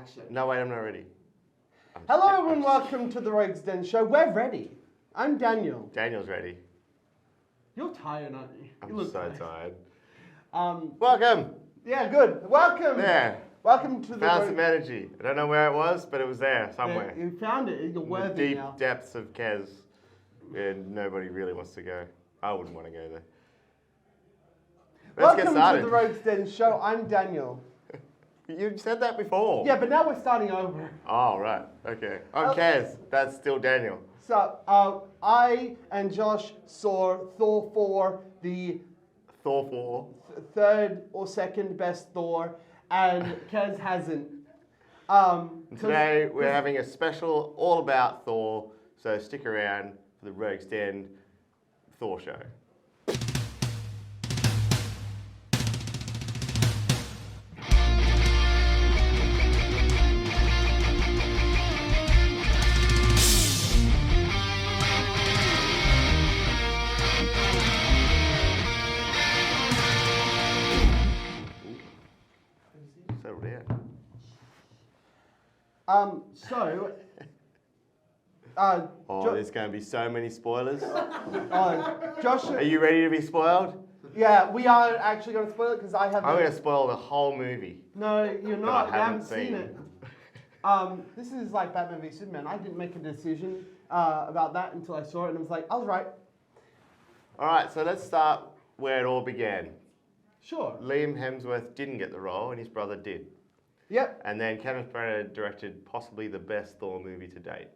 action. No, wait, I'm not ready. Hello everyone, welcome to the Rogues Den Show. We're ready. I'm Daniel. Daniel's ready. You're tired, aren't you? I'm You look so tired. Welcome. Yeah, good. Welcome. Yeah. Welcome to the Found some energy. I don't know where it was, but it was there somewhere. Yeah, you found it. You're In worthy the deep now. depths of Kez, where nobody really wants to go. I wouldn't want to go there. Let's get started. Welcome to the Rogues Den Show. I'm Daniel. You said that before. Yeah, but now we're starting over. Oh, right. Okay. I'm Kez. That's still Daniel. So, I and Josh saw Thor 4, the Thor 4. third or second best Thor, and Kez hasn't. Today we're having a special all about Thor, so stick around for the Rogues Den Thor show. So rare. There's going to be so many spoilers. Josh, Are you ready to be spoiled? yeah, we are actually going to spoil it because I haven't. I'm going to spoil the whole movie. No, you're not. I You haven't haven't seen seen. it. This is like Batman v Superman. I didn't make a decision about that until I saw it, and I was like, I was right. All right, so let's start where it all began. Sure. Liam Hemsworth didn't get the role, and his brother did. Yep. And then Kenneth Branagh directed possibly the best Thor movie to date.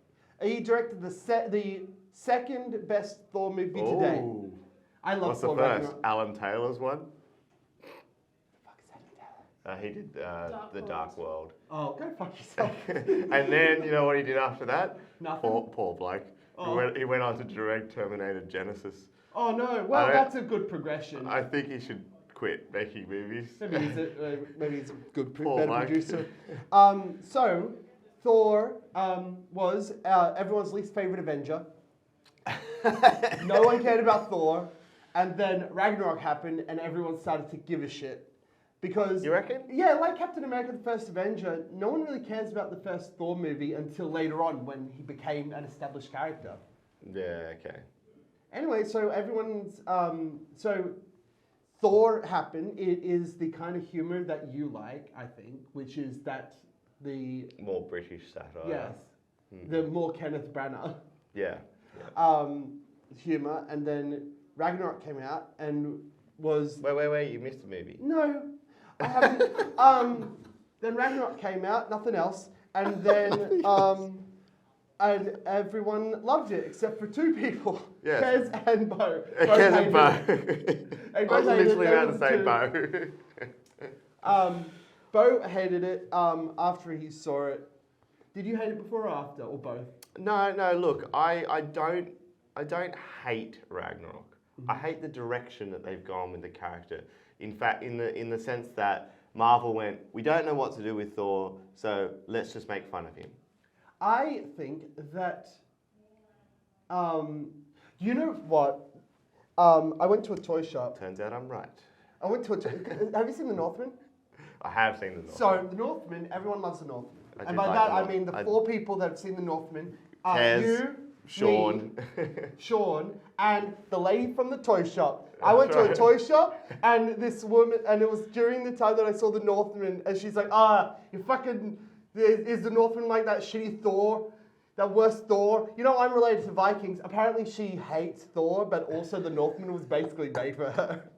He directed the second best Thor movie to date. Ooh. I love What's the Thor first? Ragnarok. Alan Taylor's one? Fuck is that? He did The Dark World. Oh, go fuck yourself. And then, you know what he did after that? Nothing. Poor bloke. Oh. He went on to direct Terminator Genesis. Oh no. Well, that's a good progression. I think he should quit making movies. Maybe he's a good Poor better bloke. producer. So, Thor was everyone's least favorite Avenger. No one cared about Thor, and then Ragnarok happened, and everyone started to give a shit. Because You reckon? Yeah, like Captain America: The First Avenger, no one really cares about the first Thor movie until later on when he became an established character. Yeah, okay. Anyway, so everyone's so Thor happened. It is the kind of humor that you like, I think, which is that the More British satire. yes, the more Kenneth Branagh Yeah. humor, and then Ragnarok came out and was Wait, you missed a movie. no, I haven't. Then Ragnarok came out, nothing else, and then and everyone loved it except for two people, Yes. Kez and Bo. Kez and Bo. They I was both hated literally it. about to say Bo. Bo hated it after he saw it. Did you hate it before or after, or both? No, look, I don't hate Ragnarok. I hate the direction that they've gone with the character. In fact, in the sense that Marvel went, we don't know what to do with Thor, so let's just make fun of him. I think that, you know what? I went to a toy shop. Turns out I'm right. I went to have you seen The Northman? I have seen the Northman. So, The Northman, everyone loves The Northman. I And did by like that, The I Northman. mean the four people that have seen The Northman are Kez, you, Sean. me, Sean, and the lady from the toy shop. I went to a toy shop, and this woman, and it was during the time that I saw The Northman, and she's like, you fucking, is The Northman like that shitty Thor? That worst Thor? You know, I'm related to Vikings. Apparently she hates Thor, but also The Northman was basically made for her.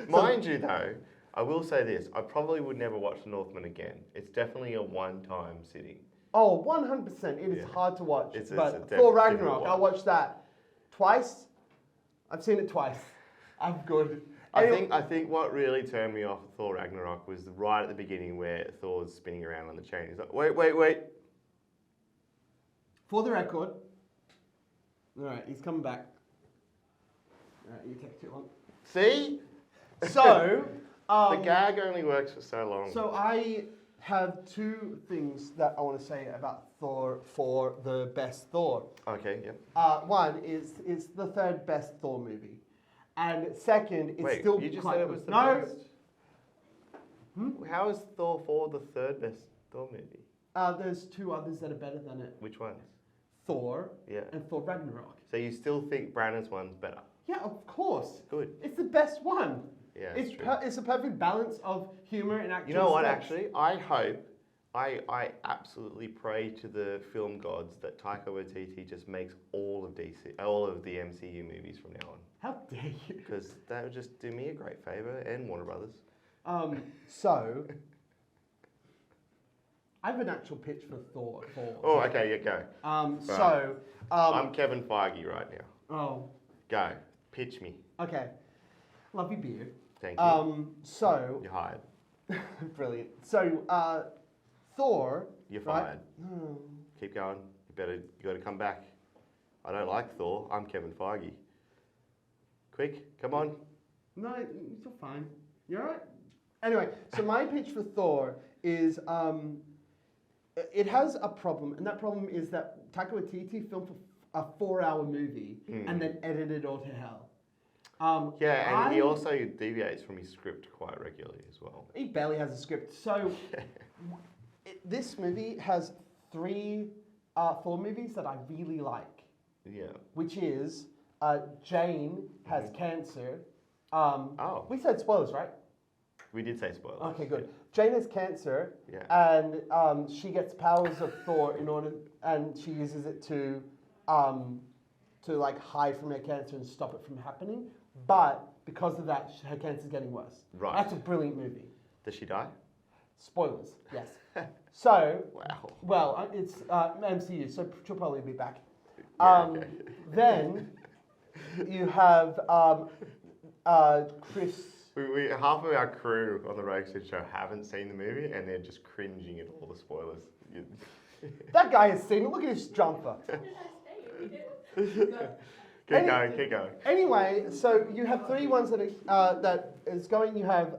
Mind you, though, I will say this. I probably would never watch The Northman again. It's definitely a one-time sitting. Oh, 100%. It is hard to watch. It's but a Thor difficult Ragnarok, watch. I watched that twice. I've seen it twice. I'm good. I think what really turned me off Thor Ragnarok was right at the beginning where Thor's spinning around on the chain. He's like, wait. For the record, all right, he's coming back. All right, you take too long. See? So, The gag only works for so long. so I have two things that I want to say about Thor for the best Thor. Okay, yeah. One is it's the third best Thor movie, and second, it's Wait, still you just quite said it good. was the No, best? How is Thor 4 the third best Thor movie? There's two others that are better than it. Which ones? Thor Yeah. and Thor Ragnarok. So you still think Brannan's one's better? Yeah, of course. Good. It's the best one. Yeah, It's true. it's a perfect balance of humor and action. You know what? stunts. Actually, I hope, I absolutely pray to the film gods that Taika Waititi just makes all of the MCU movies from now on. How dare you? Because that would just do me a great favor and Warner Brothers. So I have an actual pitch for Thor. Oh, okay, yeah, go. I'm Kevin Feige right now. Oh, Go, pitch me. okay. Love your beer. Thank you. So You're hired. brilliant. So, Thor. You're right? fired. Keep going. You got to come back. I don't like Thor. I'm Kevin Feige. Quick, come on. No, you're still fine. You're alright. Anyway, so my pitch for Thor is it has a problem, and that problem is that Taika Waititi filmed a 4-hour movie and then edited it all to hell. Yeah, and he also deviates from his script quite regularly as well. He barely has a script. So this movie has 3 Thor movies that I really like. Yeah. Which is Jane has cancer. We said spoilers, right? We did say spoilers. Okay, good. Jane has cancer, Yeah. and she gets powers of Thor and she uses it to like hide from her cancer and stop it from happening. But because of that, her cancer's getting worse. Right. That's a brilliant movie. Does she die? Spoilers, yes. So, Wow. well, it's MCU, so she'll probably be back. Yeah, okay. Then you have Chris. We half of our crew on the Roasted Show haven't seen the movie, and they're just cringing at all the spoilers. That guy has seen it. Look at his jumper. Keep going. Anyway, so you have 3 ones that is going. You have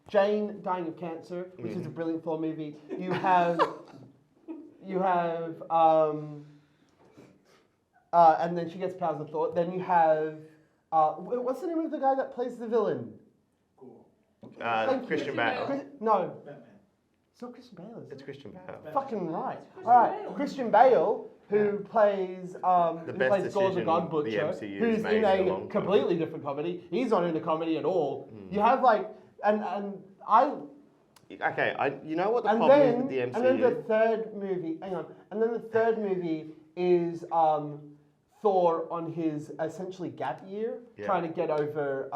Jane dying of cancer, which is a brilliant Thor movie. You have and then she gets powers of Thor. Then you have what's the name of the guy that plays the villain? Christian Bale. No. It's not Christian Bale, is it? It's Christian Bale. Fucking right. Alright, Christian Bale, who plays Thor the God Butcher, the MCU who's in a completely different comedy. He's not in a comedy at all. You have like and I Okay, you know what the and problem then, is with the MCU? And then the third movie, and then the third movie is Thor on his essentially gap year, trying to get over,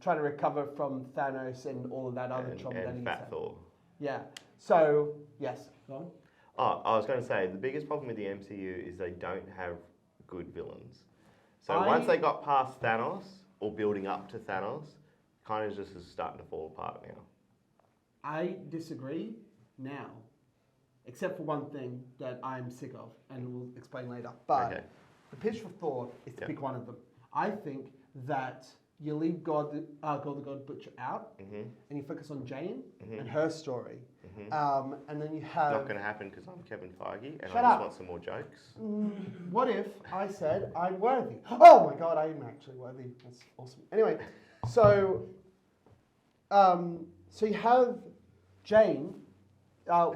trying to recover from Thanos and all of that other trauma that he's Fat had. Thor. Yeah. So yes. Go on. Oh, I was going to say the biggest problem with the MCU is they don't have good villains. So once they got past Thanos or building up to Thanos, kind of just is starting to fall apart now. I disagree now, except for one thing that I'm sick of, and we'll explain later. But the pitch for Thor is to pick one of them. I think that you leave God the God Butcher out, and you focus on Jane and her story, and then you have. Not going to happen because I'm Kevin Feige, and Shut I just up. want some more jokes. What if I said I'm worthy? Oh my God, I am actually worthy. That's awesome. Anyway, so so you have Jane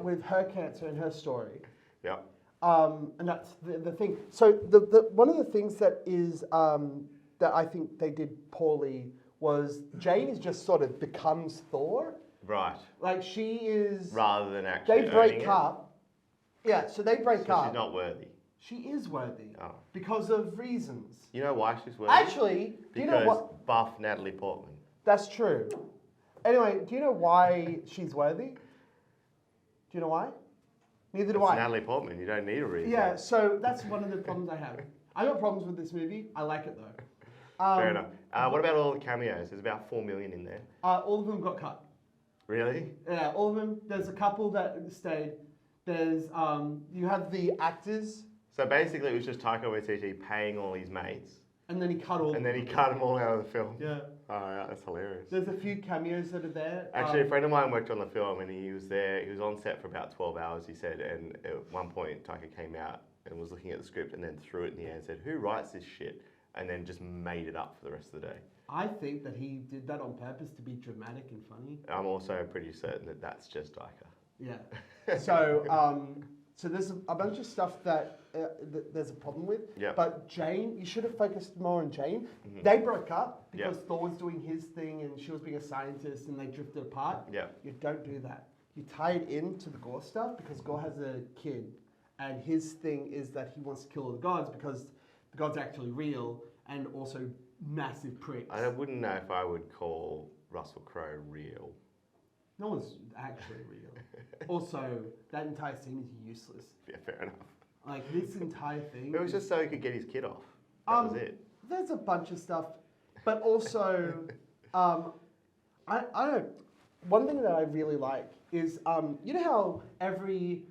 with her cancer and her story. Yeah. And that's the thing. So the one of the things that is that I think they did poorly was Jane is just sort of becomes Thor. Right. Like she is. Rather than actually. They break up. Yeah, so they break up. She's not worthy. She is worthy. Oh. Because of reasons. You know why she's worthy? Actually, do you know what? Buff Natalie Portman. That's true. Anyway, do you know why she's worthy? Do you know why? Neither do I. Natalie Portman. You don't need a reason. Yeah, so that's one of the problems I have. I got problems with this movie. I like it though. Fair enough. What about all the cameos? There's about 4 million in there. All of them got cut. Really? Yeah, all of them. There's a couple that stayed. There's you have the actors. So basically, it was just Taika Waititi paying all his mates. And then he cut all. And then he cut them all out of the film. Yeah. Oh, yeah, that's hilarious. There's a few cameos that are there. Actually, a friend of mine worked on the film, and he was there. He was on set for about 12 hours. He said, and at one point, Taika came out and was looking at the script, and then threw it in the air and said, "Who writes this shit?" and then just made it up for the rest of the day. I think that he did that on purpose to be dramatic and funny. I'm also pretty certain that that's just Iker. Yeah. So, so there's a bunch of stuff that there's a problem with. Yeah. But Jane, you should have focused more on Jane. Mhm. They broke up because Yeah. Thor was doing his thing and she was being a scientist and they drifted apart. Yeah. You don't do that. You tie it into the Gore stuff because Gore has a kid and his thing is that he wants to kill all the gods because the gods are actually real and also massive pricks. I wouldn't know if I would call Russell Crowe real. No one's actually real. Also, that entire scene is useless. Yeah, fair enough. Like, this entire thing... It was just so he could get his kid off. That was it. There's a bunch of stuff. But also, I don't... One thing that I really like is, you know how every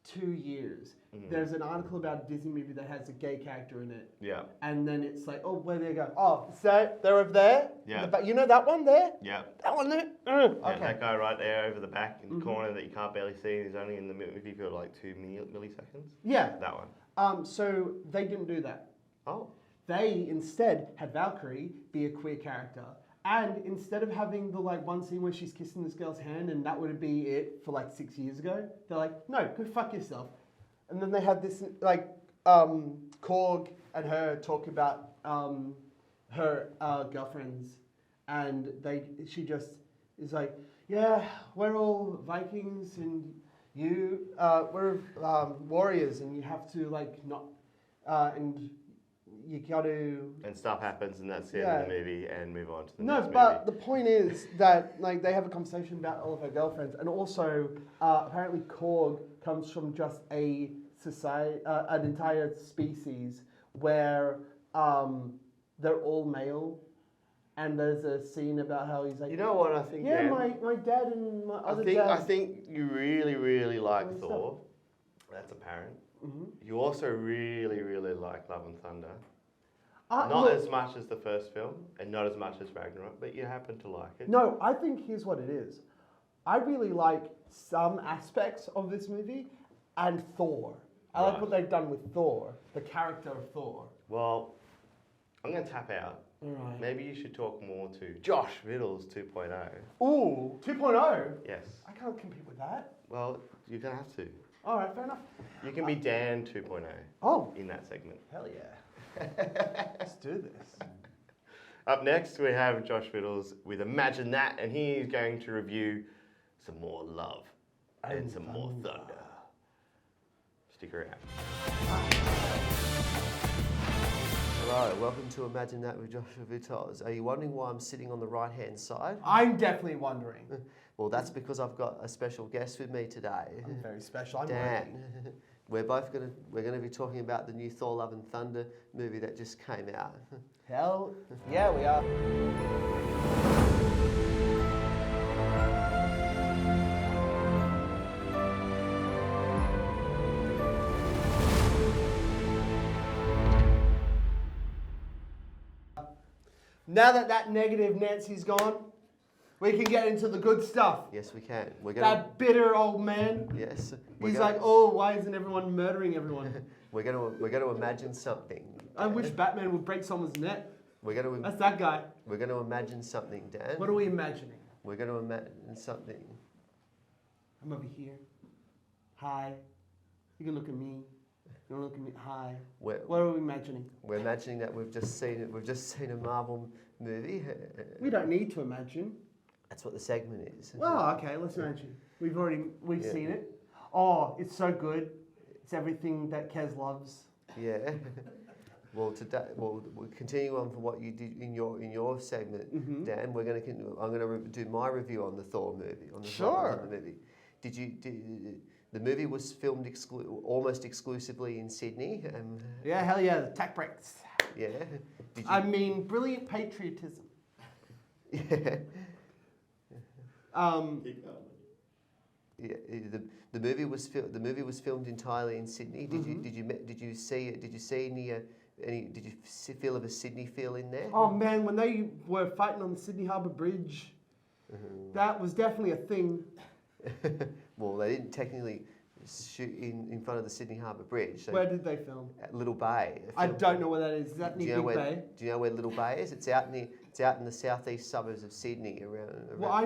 2 years, there's an article about a Disney movie that has a gay character in it. Yeah. And then it's like, oh, where they go? Oh, so they're over there? Yeah. You know that one there? Yeah. That one there? Yeah, Okay. that guy right there over the back in the corner that you can't barely see. He's only in the movie for like 2 milliseconds. Yeah. That one. So they didn't do that. Oh. They instead had Valkyrie be a queer character. And instead of having the like one scene where she's kissing this girl's hand and that would be it for like 6 years ago, they're like, no, go fuck yourself. And then they had this like Korg and her talk about her girlfriends, and she just is like, yeah, we're all Vikings and we're warriors, and you have to like not and you got to... And stuff happens and that's the end of the movie and move on to the next movie. No, but the point is that like they have a conversation about all of her girlfriends, and also apparently Korg comes from just a society, an entire species where they're all male, and there's a scene about how he's like, You know what I think, yeah, Dan? my dad and my other I dad. think you really, really like Other Thor. That's apparent. Mm-hmm. You also really, really like Love and Thunder. Not Look, as much as the first film, and not as much as Ragnarok, but you happen to like it. No, I think here's what it is. I really like some aspects of this movie and Thor. I like Right. what they've done with Thor, the character of Thor. Well, I'm going to tap out. Alright. Maybe you should talk more to Josh Vittles 2.0. Ooh, 2.0? Yes. I can't compete with that. Well, you're going to have to. Alright, fair enough. You can be Dan 2.0 Oh, in that segment. hell yeah. Let's do this. Up next, we have Josh Vittles with Imagine That, and he's going to review some more love and some more thunder. Stick around. Hello, welcome to Imagine That with Joshua Vittles. Are you wondering why I'm sitting on the right-hand side? I'm definitely wondering. Well, that's because I've got a special guest with me today. I'm very special. I'm Dan. working. We're gonna be talking about the new Thor Love and Thunder movie that just came out. Hell yeah, we are. Now that negative Nancy's gone, we can get into the good stuff. Yes, we can. We're gonna. That bitter old man. Yes. He's like, oh, why isn't everyone murdering everyone? We're gonna imagine something. I wish Batman would break someone's neck. That's We're that guy. gonna imagine something, Dan. What are we imagining? We're gonna imagine something. I'm over here. Hi. You can look at me. You can look at me. Hi. What are we imagining? We're imagining that we've just seen a Marvel movie. We don't need to imagine. That's what the segment is. Well, okay, let's imagine. We've Yeah. seen it. Oh, it's so good. It's everything that Kez loves. Yeah. Well, today we'll continue on from what you did in your segment, Mhm. Dan. I'm gonna do my review on the Thor movie. On the Sure. Thor movie. The movie was filmed almost exclusively in Sydney. Yeah, hell yeah, the tech breaks. Yeah. Did you? I mean, brilliant patriotism. Yeah. Yeah. The movie was filmed entirely in Sydney. Did you see it? Did you see any? Did you feel of a Sydney feel in there? Oh man, when they were fighting on the Sydney Harbour Bridge, that was definitely a thing. Well, they didn't technically. shoot in front of the Sydney Harbour Bridge. So Where did they film? at Little Bay. I don't know where that is. Is that Do you near know Big where? Bay? Do you know where Little Bay is? It's out in the southeast suburbs of Sydney. Around Well, I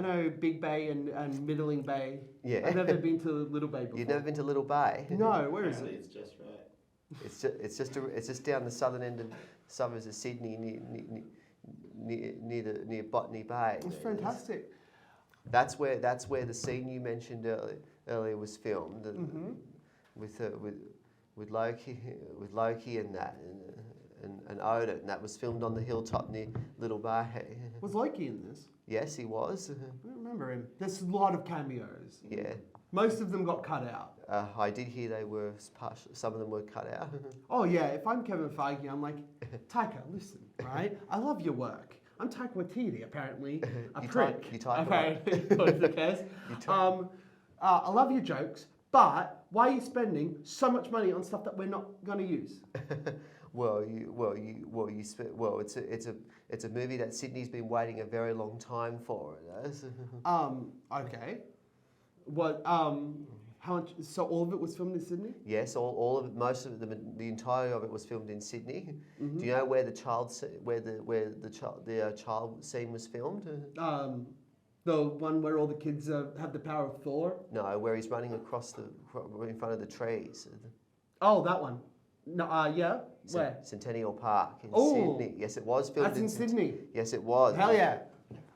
know Big Bay and Middling Bay. Yeah. I've never been to Little Bay before. You've never been to Little Bay? No, where is Apparently it? it's just right. It's just down the southern end of suburbs of Sydney, near Botany Bay. It's fantastic. That's where the scene you mentioned earlier was filmed, with Loki and that and Odin. And that was filmed on the hilltop near Little Bay. Was Loki in this? Yes, he was. I don't remember him. There's a lot of cameos. Yeah. Most of them got cut out. I did hear some of them were cut out. Oh yeah, if I'm Kevin Feige, I'm like, Taika, listen, right? I love your work. I'm Taika Waititi, apparently. A prick. You type apparently, according to the cast. I love your jokes, but why are you spending so much money on stuff that we're not going to use? It's a movie that Sydney's been waiting a very long time for. It has. Okay. What? How much? So all of it was filmed in Sydney? Yes, all of it, most of it, the entirety of it was filmed in Sydney. Do you know where the child child scene was filmed? The one where all the kids have the power of Thor. No, where he's running across in front of the trees. Oh, that one. No, yeah. Where? Centennial Park in Oh. Sydney. Yes, it was filmed. That's in Sydney. Yes, it was. Hell yeah!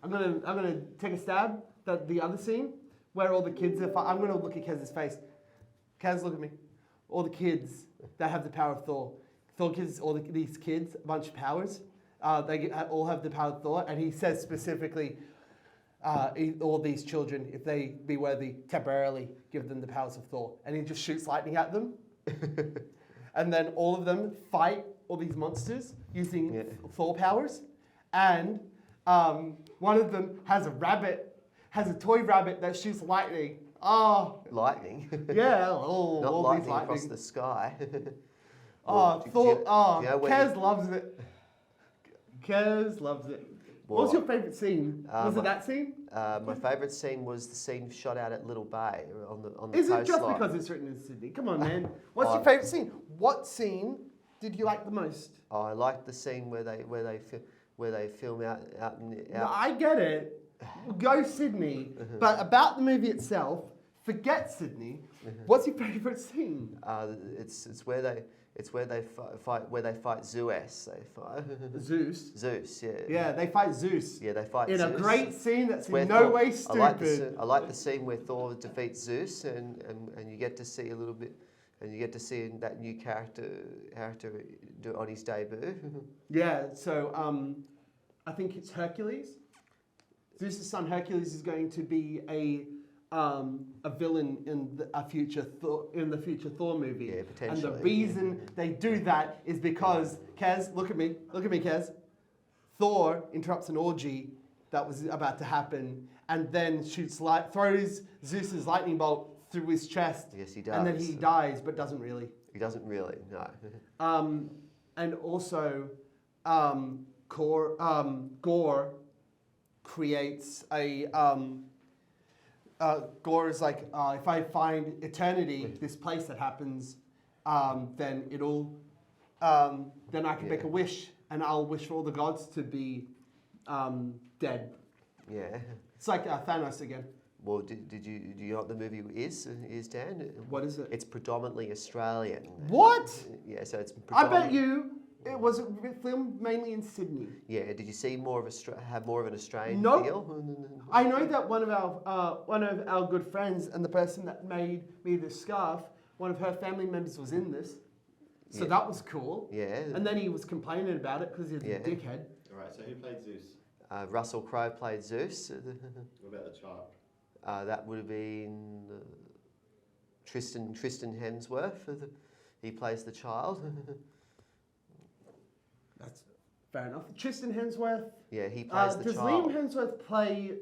I'm gonna take a stab at the other scene where all the kids are. I'm gonna look at Kez's face. Kez, look at me. All the kids that have the power of Thor. Thor gives these kids a bunch of powers. They all have the power of Thor, and he says specifically, all these children, if they be worthy, temporarily give them the powers of Thor, and he just shoots lightning at them. And then all of them fight all these monsters using Thor powers. And one of them has a toy rabbit that shoots lightning. Oh. Lightning? Yeah. Not all lightning these lightning. across the sky. Kez loves it. Kez loves it. What was your favourite scene? Was it that scene? My favourite scene was the scene shot out at Little Bay on the Is it just coastline. because it's written in Sydney? Come on, man. What's your favourite scene? What scene did you like the most? Oh, I liked the scene where they film out No, I get it. Go Sydney. But about the movie itself, forget Sydney. What's your favourite scene? It's where they fight Zeus. They fight Zeus. Yeah. Yeah, they fight Zeus. Yeah, they fight In Zeus. a great scene that's Where in no Thor- way stupid. I like the scene where Thor defeats Zeus, and you get to see a little bit, and you get to see that new character do on his debut. Yeah, so I think it's Hercules. Zeus' son Hercules is going to be a villain in a future Thor movie. Yeah, potentially. And the reason they do that is because Kez, look at me, Kez. Thor interrupts an orgy that was about to happen, and then throws Zeus's lightning bolt through his chest. Yes, he does. And then he dies, but doesn't really. He doesn't really, no. And also, Gore creates a. Gore is like, if I find eternity, this place that happens, then it'll, then I can make a wish, and I'll wish for all the gods to be dead. Yeah. It's like Thanos again. Well, do you know what the movie is, Dan? What is it? It's predominantly Australian. What? Yeah, so it's. I bet you it was filmed mainly in Sydney. Yeah. Did you see have more of an Australian Nope. feel? I know that one of our good friends and the person that made me this scarf, one of her family members was in this, so that was cool. Yeah. And then he was complaining about it because he's a dickhead. All right. So who played Zeus? Russell Crowe played Zeus. What about the child? That would have been Tristan Hemsworth. He plays the child. That's fair enough. Tristan Hemsworth. Yeah, he plays the does child. Liam Hemsworth play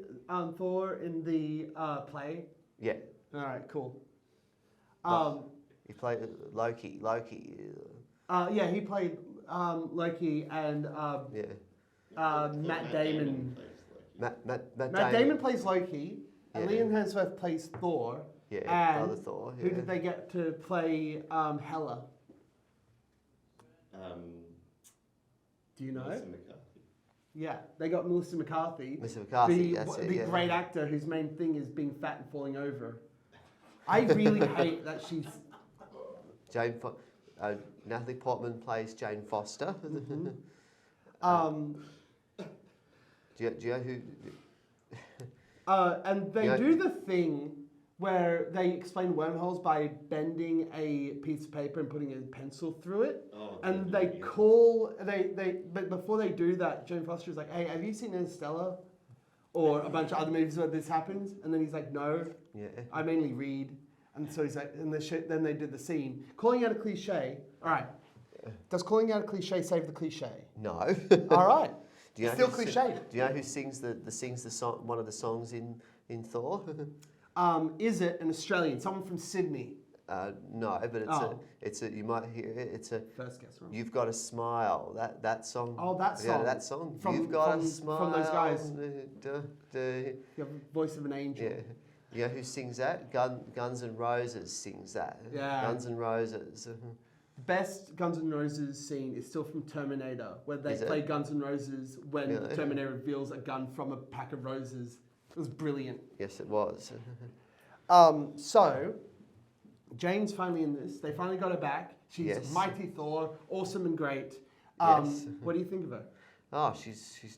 Thor in the play? Yeah. All right, cool. He played Loki. Yeah, he played Loki and Matt Damon. Matt Matt Damon plays Loki, and Yeah. Liam Hemsworth plays Thor. Yeah, And other Thor. who Yeah. did they get to play Hela? Do you know? Melissa McCarthy. Yeah, they got Melissa McCarthy. Mr. McCarthy, the that's it, the yeah. great actor whose main thing is being fat and falling over. I really hate that she's. Natalie Portman plays Jane Foster. Mm-hmm. Do you know who? And they Yeah. do the thing where they explain wormholes by bending a piece of paper and putting a pencil through it. Oh, And yeah, they yeah. call but before they do that, Jane Foster's like, "Hey, have you seen Interstellar?" Or a bunch of other movies where this happens, and then he's like, "No, Yeah. I mainly read." And so he's like, then they did the scene calling out a cliche. All right, does calling out a cliche save the cliche? No. All right, Do you know still who cliche. Do you know who sings the song? One of the songs in Thor. Is it an Australian? Someone from Sydney? No, but Oh. it's a you might hear it. It's a First guess wrong. You've Got a Smile. That song. Oh, that Yeah, song. that song. From- You've got from- a smile. from those guys. Duh, duh. You have the voice of an angel. Yeah. You know who sings that? Guns N' Roses sings that. Yeah. Guns N' Roses. Best Guns N' Roses scene is still from Terminator, where they Is it? play Guns N' Roses when Really? Terminator reveals a gun from a pack of roses. It was brilliant. Yes, it was. So, Jane's finally in this. They finally got her back. She's Yes. mighty Thor, awesome and great. Yes. What do you think of her? Oh, she's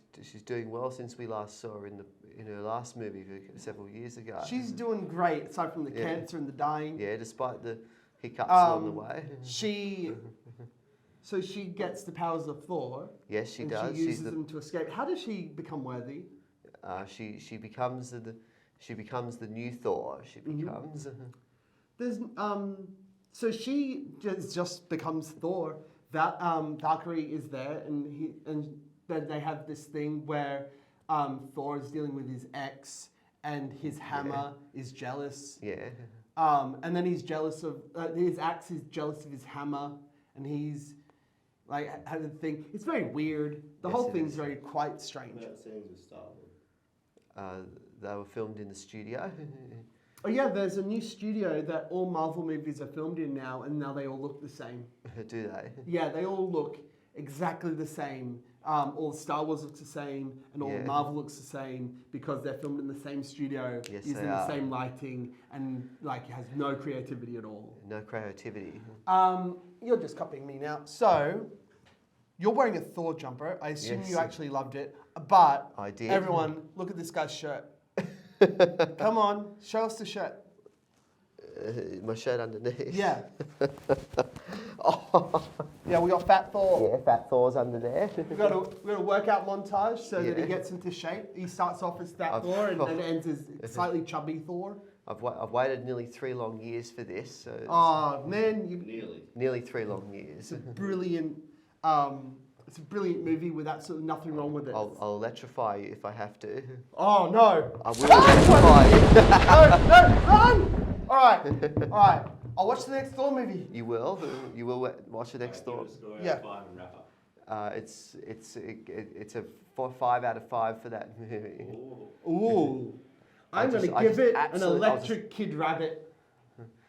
doing well since we last saw her in her last movie several years ago. She's doing great, aside from the Yeah. cancer and the dying. Yeah, despite the hiccups along the way. So she gets the powers of Thor. Yes, she and does. She uses them to escape. How does she become worthy? She becomes the new Thor. She Mm-hmm. becomes. There's so she just becomes Thor. That Valkyrie is there, and then they have this thing where Thor is dealing with his ex, and his hammer is jealous. Yeah. And then he's jealous of his axe is jealous of his hammer, and he's like had a thing. It's very weird. The Yes, whole it thing's is. very quite strange. About scenes with Star Wars. They were filmed in the studio. Oh yeah, there's a new studio that all Marvel movies are filmed in now, and now they all look the same. Do they? Yeah, they all look exactly the same. All Star Wars looks the same, and all Yeah. Marvel looks the same because they're filmed in the same studio, Yes, using they the are. same lighting, and like it has no creativity at all. No creativity. You're just copying me now. So, you're wearing a Thor jumper. I assume Yes. you actually loved it, but I did. everyone, look at this guy's shirt. Come on, show us the shirt. My shirt underneath. Yeah. Yeah, we got Fat Thor. Yeah, Fat Thor's under there. We've got a workout montage so that he Yeah. gets into shape. He starts off as Fat I've- Thor and ends as slightly chubby Thor. I've waited nearly 3 long years for this. So it's Oh man, Nearly. nearly 3 long years. brilliant. It's a brilliant movie with absolutely nothing wrong with it. I'll electrify you if I have to. Oh no! I will electrify you. No, run! All right. I'll watch the next Thor movie. You will. You will watch the next Thor. Give it a score out Yeah. of 5 and wrap up. It's a 5 out of 5 for that movie. Ooh. Ooh. I'm going to I give just it an absolutely- I'll electric kid rabbit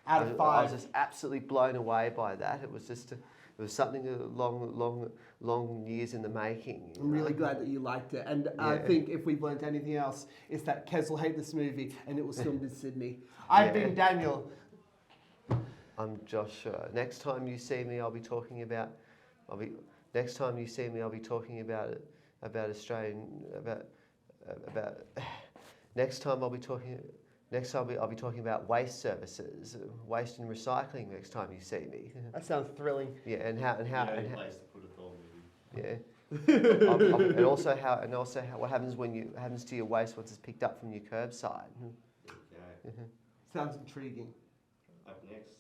out of I 5. was just absolutely blown away by that. It was just, it was something long years in the making. you I'm really know. glad that you liked it. And I Yeah. think if we've learned anything else, it's that Kez will hate this movie and it was filmed in Sydney. I've Yeah. been Daniel. I'm Josh. Next time you see me, I'll be talking about. Next time you see me, I'll be talking about Australian about. Next time I'll be talking. Next time I'll be talking about waste services, waste and recycling. Next time you see me. That sounds thrilling. Yeah, and how The only place to put a Thor movie. yeah. and also how what happens happens to your waste once it's picked up from your curbside. Okay. Sounds intriguing. Up next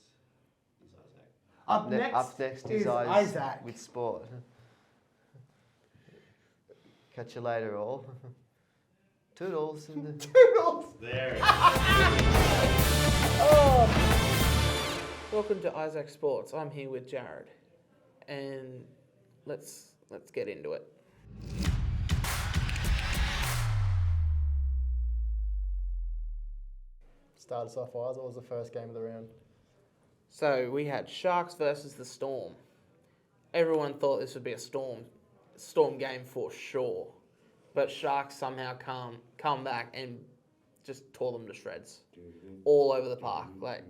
is Isaac. Up next, Up next is is Isaac. with sport. Catch you later, all. Toodles. Toodles! There. Welcome to Isaac Sports. I'm here with Jared, and let's get into it. start us off, Wise? What was the first game of the round? So we had Sharks versus the Storm. Everyone thought this would be a Storm game for sure, but Sharks somehow come back and just tore them to shreds, all over the park. Like,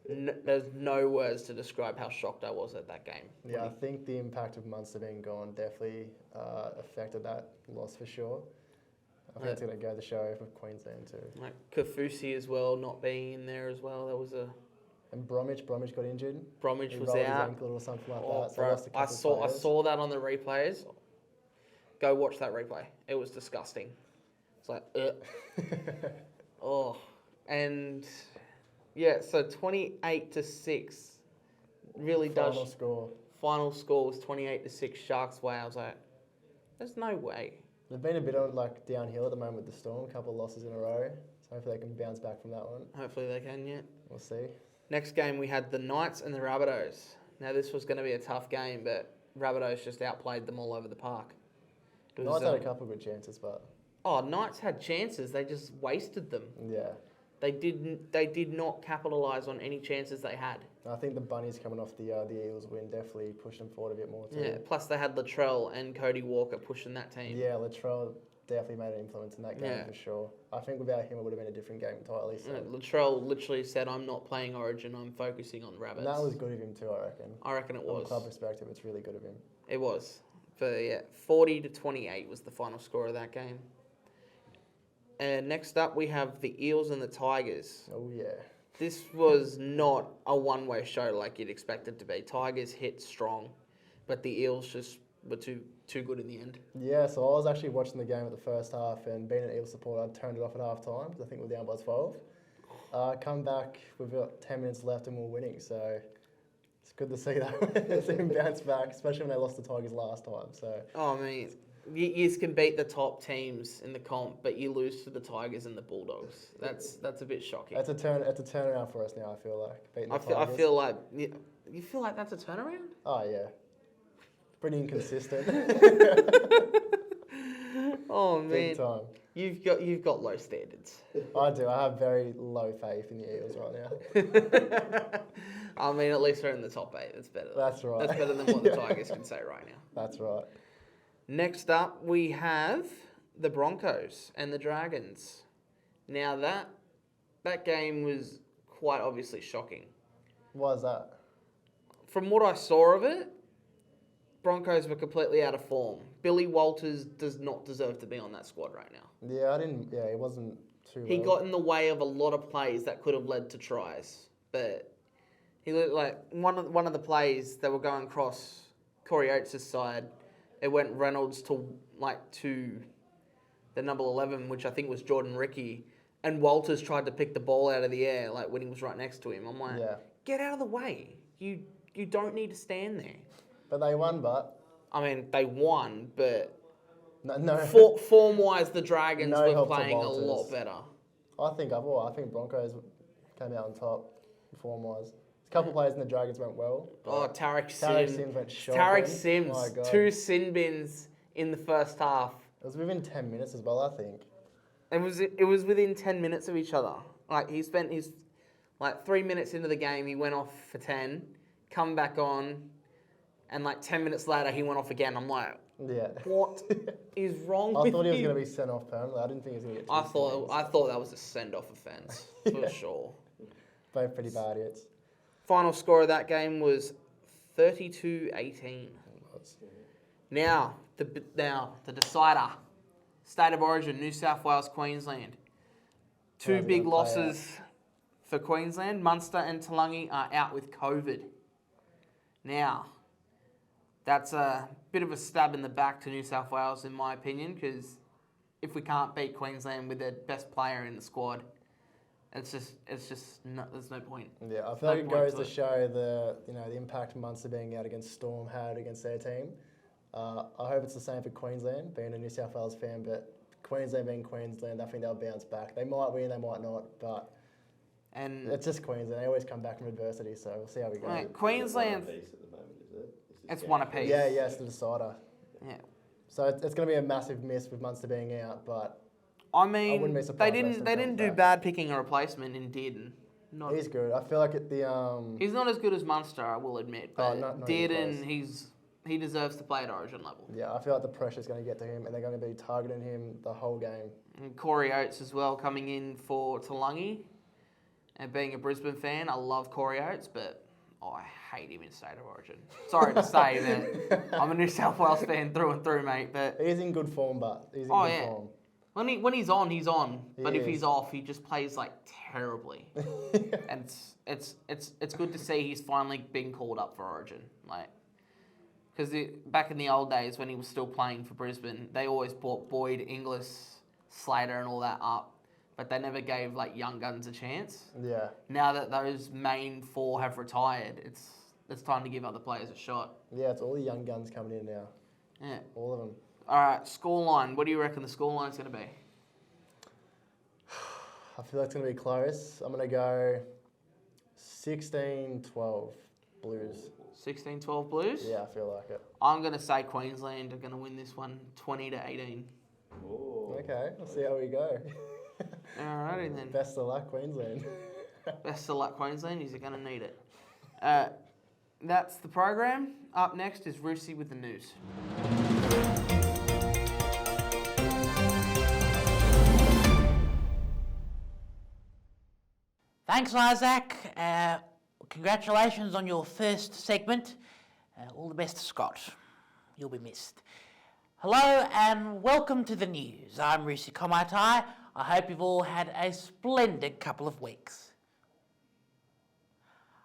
there's no words to describe how shocked I was at that game. Yeah, I think the impact of Munster being gone definitely affected that loss for sure. I think it's going to go the show for Queensland too. Like Kafusi as well, not being in there as well. That was And Bromwich got injured. Bromwich He was rolled his out. ankle or something like Oh, that. So bro, lost a couple I of players. saw that on the replays. Go watch that replay. It was disgusting. It's like, oh, and yeah. So 28-6 really Final does. score. Final score was 28-6 Sharks way. I was like, there's no way. They've been a bit on like downhill at the moment with the Storm. A couple of losses in a row. So hopefully they can bounce back from that one. Hopefully they can. Yeah. We'll see. Next game we had the Knights and the Rabbitohs. Now this was going to be a tough game, but Rabbitohs just outplayed them all over the park. It was, Knights had a couple of good chances, but Knights had chances. They just wasted them. yeah. They did not capitalise on any chances they had. I think the Bunnies coming off the Eels win definitely pushed them forward a bit more too. Yeah. Plus they had Latrell and Cody Walker pushing that team. Yeah, Latrell definitely made an influence in that game Yeah. for sure. I think without him it would have been a different game entirely. So. Yeah, Latrell literally said, "I'm not playing Origin. I'm focusing on Rabbits." And that was good of him too, I reckon. I reckon it From a was. club perspective, it's really good of him. It was. But yeah, 40-28 was the final score of that game. And next up, we have the Eels and the Tigers. Oh yeah. This was not a one-way show like you'd expect it to be. Tigers hit strong, but the Eels just were too good in the end. Yeah, so I was actually watching the game at the first half, and being an Eels supporter, I turned it off at half time because I think we're down by 12. Come back, we've got 10 minutes left and we're winning, so it's good to see that. See them bounce back, especially when they lost the Tigers last time. So Oh, I mean, you can beat the top teams in the comp, but you lose to the Tigers and the Bulldogs. That's a bit shocking. it's a turnaround for us now. I feel like beating the I Tigers. feel like you feel like that's a turnaround. Oh yeah, pretty inconsistent. Oh Big man, time. you've got low standards. I do. I have very low faith in the Eels right now. I mean, at least they're in the top 8. That's better. That's right. That's better than what the Tigers can say right now. That's right. Next up, we have the Broncos and the Dragons. Now that game was quite obviously shocking. Why is that? From what I saw of it, Broncos were completely out of form. Billy Walters does not deserve to be on that squad right now. Yeah, I didn't. Yeah, it wasn't too. He well. got in the way of a lot of plays that could have led to tries. But he looked like one of the plays that were going across Corey Oates' side. It went Reynolds to the number 11, which I think was Jordan Ricky, and Walters tried to pick the ball out of the air like when he was right next to him. I'm like, Yeah. get out of the way. You don't need to stand there. But they won, but I mean, they won, but no. form-wise, the Dragons No were help to playing a Walters. lot better. I think Broncos came out on top form-wise. A couple of players in the Dragons went well. Oh, Tarek Tarek Sims. Sims went shocking. Tarek Sims, My God. 2 sin bins in the first half. It was within 10 minutes as well, I think. It was within 10 minutes of each other. Like, he spent his 3 minutes into the game, he went off for 10, come back on, and 10 minutes later he went off again. I'm like, Yeah. what is wrong I with thought he was you? going to be sent off permanently. I didn't think he was going to get. I thought that was a send-off offence for sure. Both pretty bad hits. Final score of that game was 32-18. Now the decider, State of Origin, New South Wales, Queensland. Two How's it big gonna play losses for Queensland. Munster and Talangi are out with COVID. Now, that's a bit of a stab in the back to New South Wales, in my opinion, because if we can't beat Queensland with their best player in the squad, it's just there's no point. Yeah, I feel No like it point goes to to it. show the impact Munster being out against Storm had against their team. I hope it's the same for Queensland, being a New South Wales fan, but Queensland being Queensland, I think they'll bounce back. They might win, they might not, but And it's just Queensland. They always come back from adversity, so we'll see how we go. right, Queensland, One apiece at the moment, is it? it's one apiece. Yeah, it's the decider. Yeah. So it's going to be a massive miss with Munster being out, but I wouldn't mean, be they surprised didn't Weston they comes didn't do back. bad picking a replacement in Dearden. Not, He's good. I feel like at the he's not as good as Munster, I will admit, but not even Dearden, close. he deserves to play at Origin level. Yeah, I feel like the pressure's going to get to him, and they're going to be targeting him the whole game. And Corey Oates as well coming in for Tulungi. And being a Brisbane fan, I love Corey Oates, but I hate him in State of Origin. Sorry to say that I'm a New South Wales fan through and through, mate. But He's in good form, but he's in good form. when he's on, he's on. But if is. he's off, he just plays like terribly. And it's good to see he's finally been called up for Origin, like. Because back in the old days when he was still playing for Brisbane, they always brought Boyd, Inglis, Slater and all that up. But they never gave like young guns a chance. Yeah. Now that those main four have retired, it's time to give other players a shot. Yeah, it's all the young guns coming in now. Yeah. All of them. All right, scoreline. What do you reckon the scoreline's going to be? I feel like it's going to be close. I'm going to go 16-12 Blues. 16-12 Blues? Yeah, I feel like it. I'm going to say Queensland are going to win this one 20-18. Oh. Okay, let's see how we go. Alrighty then. Best of luck, Queensland. Best of luck, Queensland. You're going to need it. That's the program. Up next is Rusey with the news. Thanks, Isaac. Congratulations on your first segment. All the best, Scott. You'll be missed. Hello and welcome to the news. I'm Rusey Komaitai. I hope you've all had a splendid couple of weeks.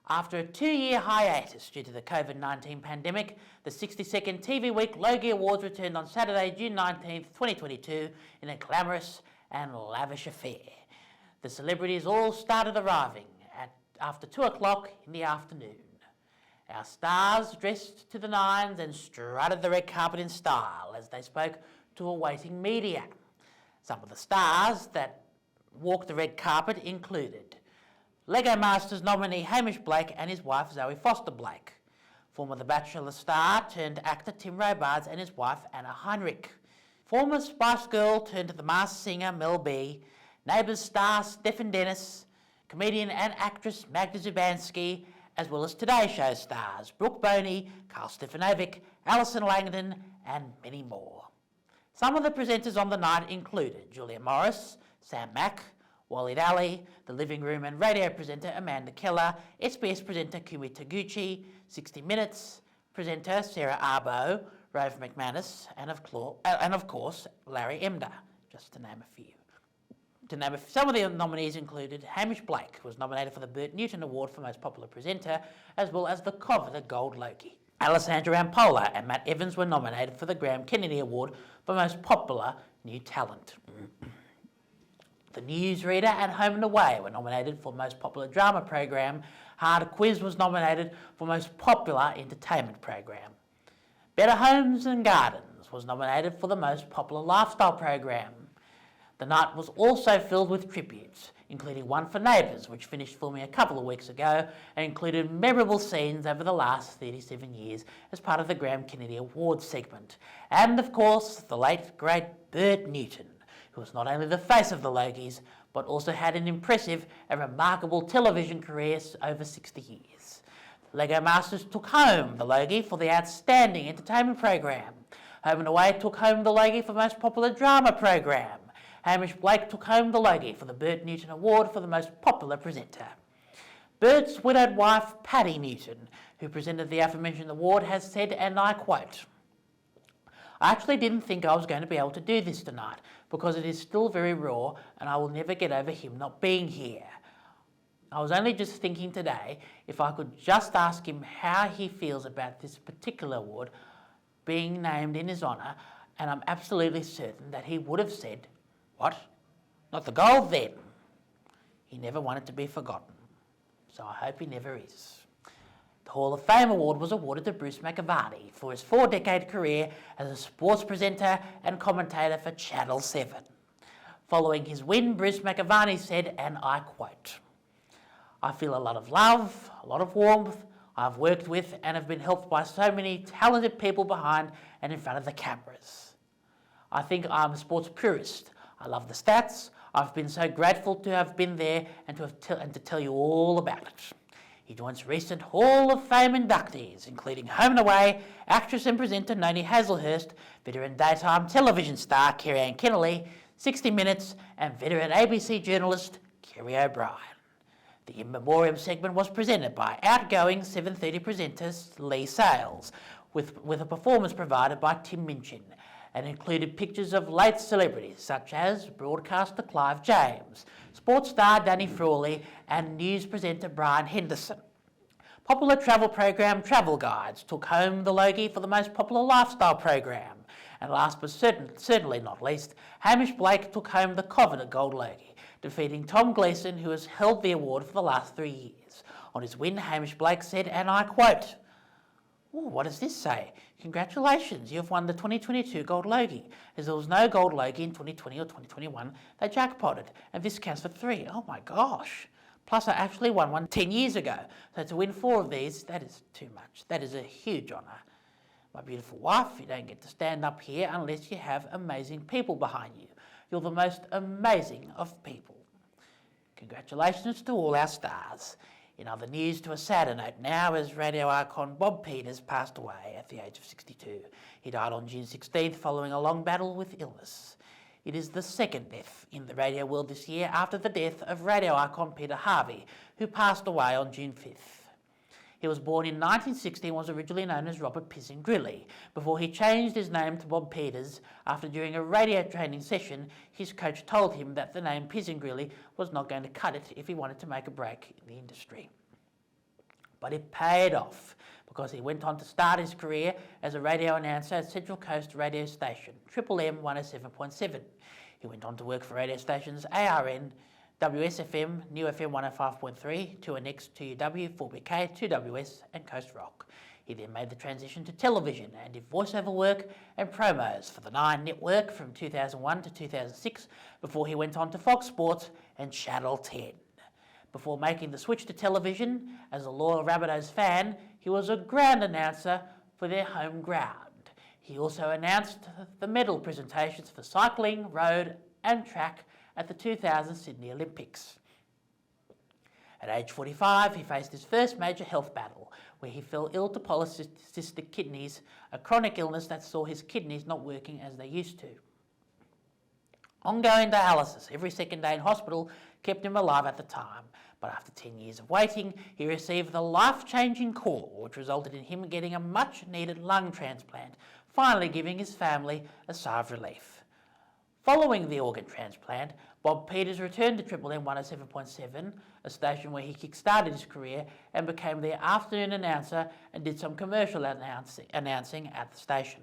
After a 2-year hiatus due to the COVID-19 pandemic, the 62nd TV Week Logie Awards returned on Saturday, June 19th, 2022 in a glamorous and lavish affair. The celebrities all started arriving after 2 o'clock in the afternoon. Our stars dressed to the nines and strutted the red carpet in style as they spoke to a waiting media. Some of the stars that walked the red carpet included Lego Masters nominee Hamish Blake and his wife Zoe Foster Blake, former The Bachelor star turned actor Tim Robards and his wife Anna Heinrich, former Spice Girl turned The Masked Singer Mel B, Neighbours star Stefan Dennis, comedian and actress Magda Zubanski, as well as Today Show stars Brooke Boney, Carl Stefanovic, Alison Langdon, and many more. Some of the presenters on the night included Julia Morris, Sam Mack, Waleed Ali, the living room and radio presenter Amanda Keller, SBS presenter Kumi Taguchi, 60 Minutes presenter Sarah Arbo, Rove McManus, and of course Larry Emder, just to name a few. Some of the nominees included Hamish Blake, who was nominated for the Bert Newton Award for Most Popular Presenter, as well as the coveted Gold Logie. Alessandra Ampola and Matt Evans were nominated for the Graham Kennedy Award for Most Popular New Talent. The Newsreader and Home and Away were nominated for Most Popular Drama Program. Hard Quiz was nominated for Most Popular Entertainment Program. Better Homes and Gardens was nominated for the Most Popular Lifestyle Program. The night was also filled with tributes, including one for Neighbours, which finished filming a couple of weeks ago and included memorable scenes over the last 37 years as part of the Graham Kennedy Awards segment. And of course, the late, great Bert Newton, who was not only the face of the Logies, but also had an impressive and remarkable television career over 60 years. The Lego Masters took home the Logie for the Outstanding Entertainment Program. Home and Away took home the Logie for Most Popular Drama Program. Hamish Blake took home the Logie for the Bert Newton Award for the Most Popular Presenter. Bert's widowed wife, Paddy Newton, who presented the aforementioned award, has said, and I quote, "I actually didn't think I was going to be able to do this tonight because it is still very raw and I will never get over him not being here. I was only just thinking today if I could just ask him how he feels about this particular award being named in his honour, and I'm absolutely certain that he would have said, 'What? Not the gold then?' He never wanted to be forgotten, so I hope he never is." The Hall of Fame award was awarded to Bruce McAvaney for his 4-decade career as a sports presenter and commentator for Channel 7. Following his win, Bruce McAvaney said, and I quote, "I feel a lot of love, a lot of warmth. I've worked with and have been helped by so many talented people behind and in front of the cameras. I think I'm a sports purist. I love the stats. I've been so grateful to have been there and to tell you all about it. He joins recent Hall of Fame inductees, including Home and Away actress and presenter Noni Hazelhurst, veteran daytime television star Kerry-Ann Kennelly, 60 Minutes, and veteran ABC journalist Kerry O'Brien. The In Memoriam segment was presented by outgoing 7:30 presenter Lee Sales, with a performance provided by Tim Minchin, and included pictures of late celebrities such as broadcaster Clive James, sports star Danny Frawley, and news presenter Brian Henderson. Popular travel program Travel Guides took home the Logie for the most popular lifestyle program. And last but certainly not least, Hamish Blake took home the coveted Gold Logie, defeating Tom Gleeson, who has held the award for the last 3 years. On his win, Hamish Blake said, and I quote, "Ooh, what does this say? Congratulations, you have won the 2022 Gold Logie. As there was no Gold Logie in 2020 or 2021, they jackpotted, and this counts for 3. Oh my gosh. Plus, I actually won one 10 years ago. So to win 4 of these, that is too much. That is a huge honour. My beautiful wife, you don't get to stand up here unless you have amazing people behind you. You're the most amazing of people. Congratulations to all our stars." In other news, to a sadder note now, as radio icon Bob Peters passed away at the age of 62. He died on June 16th following a long battle with illness. It is the second death in the radio world this year after the death of radio icon Peter Harvey, who passed away on June 5th. He was born in 1960 and was originally known as Robert Pisangrilli, before he changed his name to Bob Peters after, during a radio training session, his coach told him that the name Pisangrilli was not going to cut it if he wanted to make a break in the industry. But it paid off, because he went on to start his career as a radio announcer at Central Coast radio station, Triple M 107.7. He went on to work for radio stations ARN, WSFM, New FM 105.3, 2NX, 2UW, 4BK, 2WS and Coast Rock. He then made the transition to television and did voiceover work and promos for the 9 network from 2001 to 2006, before he went on to Fox Sports and Channel 10. Before making the switch to television, as a loyal Rabbitohs fan, he was a ground announcer for their home ground. He also announced the medal presentations for cycling, road and track at the 2000 Sydney Olympics. At age 45, he faced his first major health battle, where he fell ill to polycystic kidneys, a chronic illness that saw his kidneys not working as they used to. Ongoing dialysis every second day in hospital kept him alive at the time, but after 10 years of waiting, he received the life-changing call, which resulted in him getting a much-needed lung transplant, finally giving his family a sigh of relief. Following the organ transplant, Bob Peters returned to Triple M 107.7, a station where he kick-started his career and became their afternoon announcer and did some commercial announcing at the station.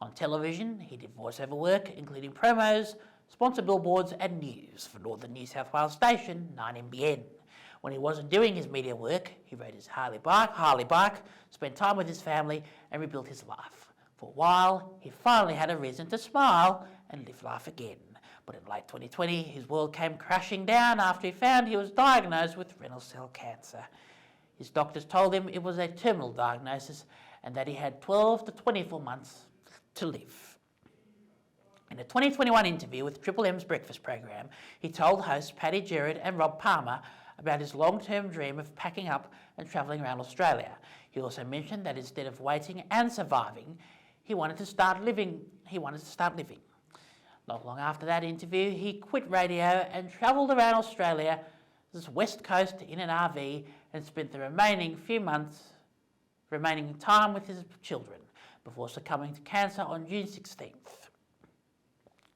On television, he did voiceover work, including promos, sponsor billboards and news for Northern New South Wales station 9NBN. When he wasn't doing his media work, he rode his Harley bike, spent time with his family and rebuilt his life. For a while, he finally had a reason to smile and live life again. But in late 2020, his world came crashing down after he found he was diagnosed with renal cell cancer. His doctors told him it was a terminal diagnosis and that he had 12 to 24 months to live. In a 2021 interview with Triple M's breakfast program, he told hosts Paddy Gerard and Rob Palmer about his long-term dream of packing up and travelling around Australia. He also mentioned that instead of waiting and surviving, he wanted to start living. Not long after that interview, he quit radio and travelled around Australia's west coast in an RV and spent the remaining time with his children before succumbing to cancer on June 16th.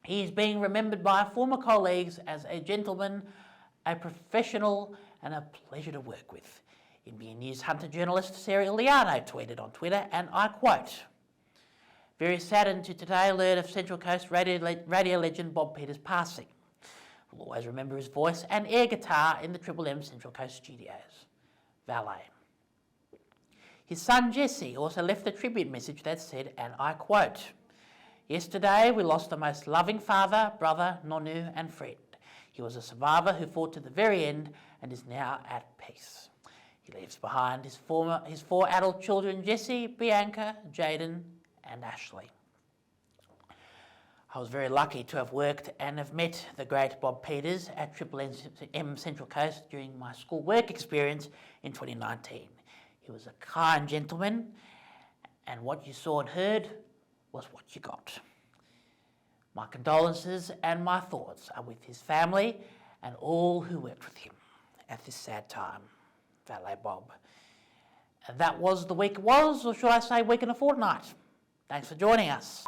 He is being remembered by former colleagues as a gentleman, a professional and a pleasure to work with. NBN News Hunter journalist Sarah Iliano tweeted on Twitter, and I quote, "Very saddened to today learn of Central Coast radio legend Bob Peters' passing. We'll always remember his voice and air guitar in the Triple M Central Coast studios. Valet." His son Jesse also left a tribute message that said, and I quote, "Yesterday we lost the most loving father, brother, nonu and friend. He was a survivor who fought to the very end and is now at peace." He leaves behind his 4 adult children, Jesse, Bianca, Jaden and Ashley. I was very lucky to have worked and have met the great Bob Peters at Triple M Central Coast during my school work experience in 2019. He was a kind gentleman, and what you saw and heard was what you got. My condolences and my thoughts are with his family and all who worked with him at this sad time. Valet Bob. And that was the week it was, or should I say week and a fortnight. Thanks for joining us.